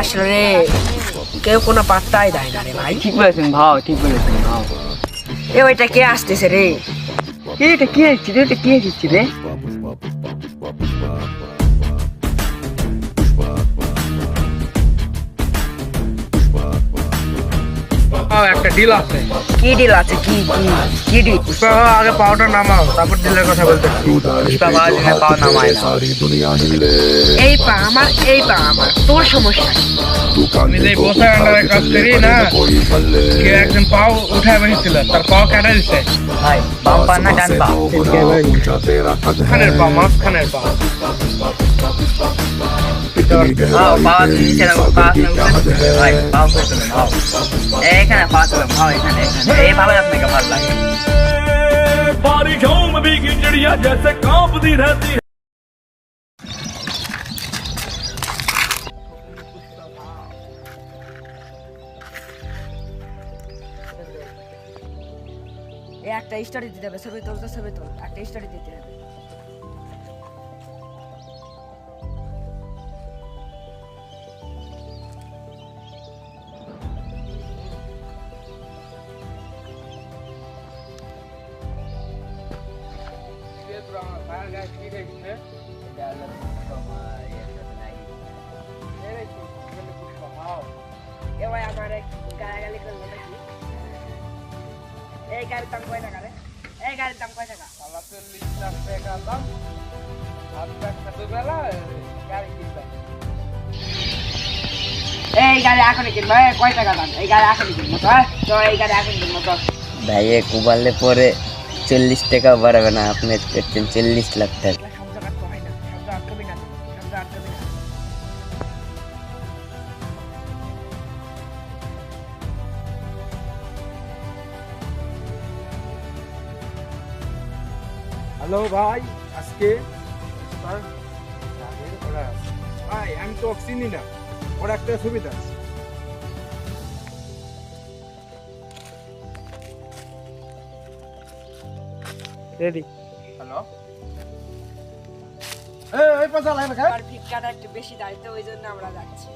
আসলে কেউ কোনো পাত্তাই দেয় না রে ভাই। ঠিক বলেছেন ভাও, ঠিক বলেছেন ভাও। এ ওইটা কে আসতেছে রে? এটা কি হচ্ছে রে, এটা কি হচ্ছে রে? একটা ডিল আছে। কি ডিল আছে? কি কি কি ডিল? পুষ্পা আগে পাওয়াটা নামাও, তারপর ডিলের কথা বলতে। পুষ্পা পাওয়ার জন্য পাও নামায় না। এই পা আমার, এই পা আমার, তোর সমস্যা কি? আমি যে বসার আন্ডারে কাজ করি না, কেউ একজন পাও উঠায় বসেছিল, তার পাও কাটা দিচ্ছে। ভাই বাম পা না ডান পা? খানের পা, মাঝখানের পা। ভাও পাওয়া নিচে না, পা উঠে ভাই পাও করে তোলেন ভাও। এখানে পা তোলেন ভাও, এখানে এখানে এইভাবে আপনাকে ভালো লাগে। बारिशों में भीगी चिड़िया जैसे कांपती रहती है। এই একটা স্টোরি দিতে হবে, ছবি তোর তো ছবি তোর, একটা স্টোরি দিতে হবে। এ ভাই আমার এক গালাগালি করলো নাকি? এই গাড়ির দাম কয় টাকা রে? এই গাড়ির দাম কয় টাকা? 40 লাখ টাকা দাম। আপনার সাথে বেলা গাড়ি কিনতে। এই গাড়ি এখনই কিনবো। কয় টাকা দাম? এই গাড়ি এখনই কিনবো তো। তো এই গাড়ি এখন কিনবো তো। ভাই কুবালে পরে 40 টাকা বাড়াবে না, আপনি করছেন 40 লাখ টাকা। শব্দ কাটতে হয় না, শব্দ আটকাবি না, শব্দ আটকাবি না। হ্যালো ভাই, আজকে ভাই আমি তো চিনি না, ওর একটা সুবিধা আছে। রেডি? হ্যালো, এই পাশা লাইন আর ভিক্ষাটা একটু বেশি দাঁড়িয়ে, ওই জন্য আমরা যাচ্ছি।